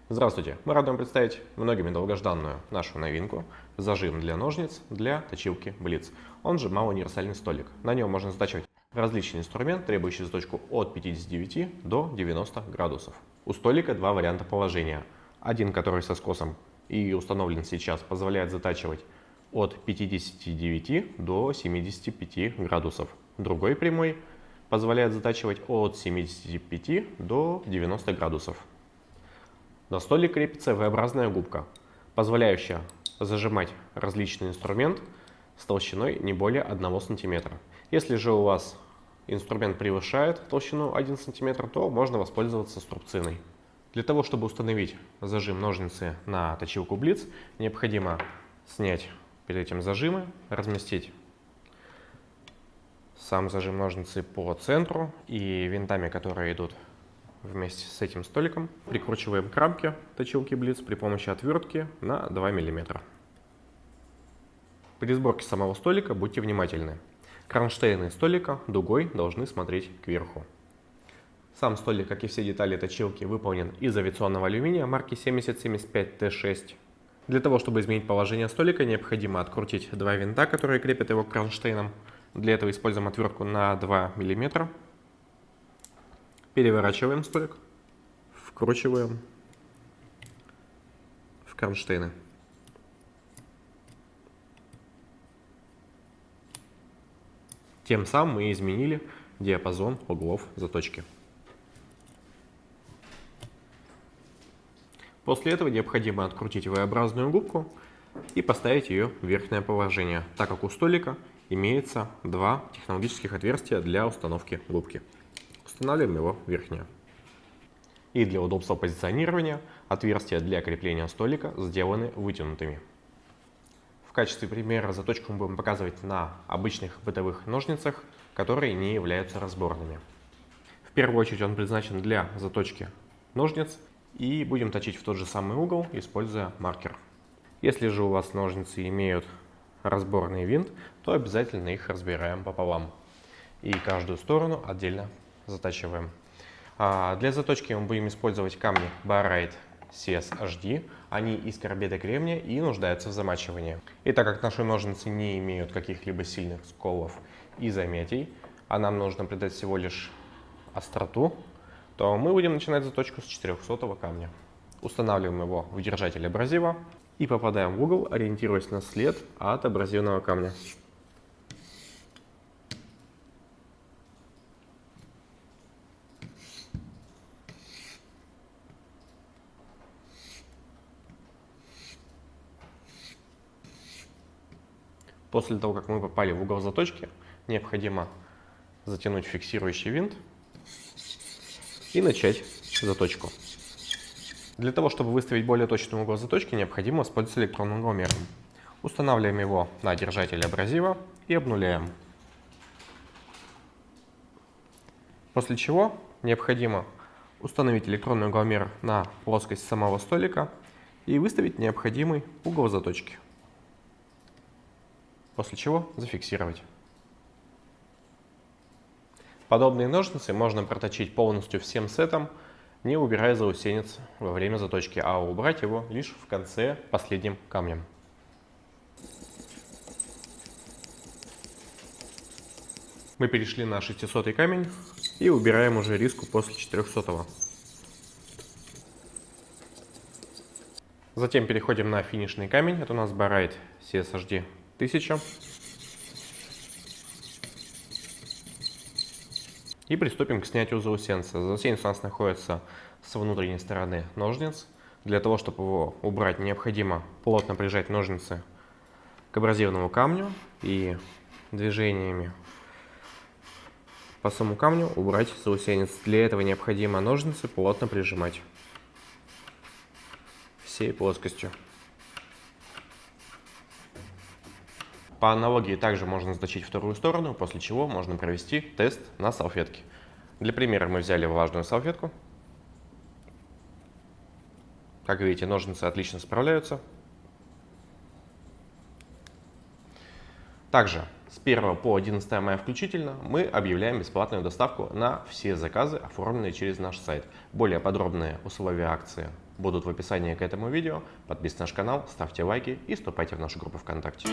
Здравствуйте! Мы рады вам представить многими долгожданную нашу новинку – зажим для ножниц для точилки Blitz. Он же малоуниверсальный столик. На нем можно затачивать различный инструмент, требующий заточку от 59 до 90 градусов. У столика два варианта положения. Один, который со скосом и установлен сейчас, позволяет затачивать от 59 до 75 градусов. Другой прямой позволяет затачивать от 75 до 90 градусов. На столик крепится V-образная губка, позволяющая зажимать различный инструмент с толщиной не более 1 см. Если же у вас инструмент превышает толщину 1 см, то можно воспользоваться струбциной. Для того, чтобы установить зажим ножницы на точилку Blitz, необходимо снять перед этим зажимы, разместить сам зажим ножницы по центру и винтами, которые идут вместе с этим столиком, прикручиваем к рамке точилки Blitz при помощи отвертки на 2 мм. При сборке самого столика будьте внимательны. Кронштейны столика дугой должны смотреть кверху. Сам столик, как и все детали точилки, выполнен из авиационного алюминия марки 7075T6. Для того, чтобы изменить положение столика, необходимо открутить два винта, которые крепят его к кронштейнам. Для этого используем отвертку на 2 мм. Переворачиваем столик, вкручиваем в кронштейны. Тем самым мы изменили диапазон углов заточки. После этого необходимо открутить V-образную губку и поставить ее в верхнее положение, так как у столика имеется два технологических отверстия для установки губки. Устанавливаем его в верхнее. И для удобства позиционирования отверстия для крепления столика сделаны вытянутыми. В качестве примера заточку мы будем показывать на обычных бытовых ножницах, которые не являются разборными. В первую очередь он предназначен для заточки ножниц, и будем точить в тот же самый угол, используя маркер. Если же у вас ножницы имеют разборный винт, то обязательно их разбираем пополам и каждую сторону отдельно затачиваем. Для заточки мы будем использовать камни Barite CS-HD. Они из карбида кремния и нуждаются в замачивании. И так как наши ножницы не имеют каких-либо сильных сколов и заметий, а нам нужно придать всего лишь остроту, то мы будем начинать заточку с 400 камня. Устанавливаем его в держатель абразива и попадаем в угол, ориентируясь на след от абразивного камня. После того, как мы попали в угол заточки, необходимо затянуть фиксирующий винт и начать заточку. Для того, чтобы выставить более точный угол заточки, необходимо воспользоваться электронным угломером. Устанавливаем его на держатель абразива и обнуляем. После чего необходимо установить электронный угломер на плоскость самого столика и выставить необходимый угол заточки. После чего зафиксировать. Подобные ножницы можно проточить полностью всем сетом, не убирая заусенец во время заточки, а убрать его лишь в конце последним камнем. Мы перешли на 600 камень и убираем уже риску после 400. Затем переходим на финишный камень, это у нас Barite CS-HD 1000. И приступим к снятию заусенца. Заусенец у нас находится с внутренней стороны ножниц. Для того, чтобы его убрать, необходимо плотно прижать ножницы к абразивному камню и движениями по самому камню убрать заусенец. Для этого необходимо ножницы плотно прижимать всей плоскостью. По аналогии также можно заточить вторую сторону, после чего можно провести тест на салфетке. Для примера мы взяли влажную салфетку. Как видите, ножницы отлично справляются. Также С 1 по 11 мая включительно мы объявляем бесплатную доставку на все заказы, оформленные через наш сайт. Более подробные условия акции будут в описании к этому видео. Подписывайтесь на наш канал, ставьте лайки и вступайте в нашу группу ВКонтакте.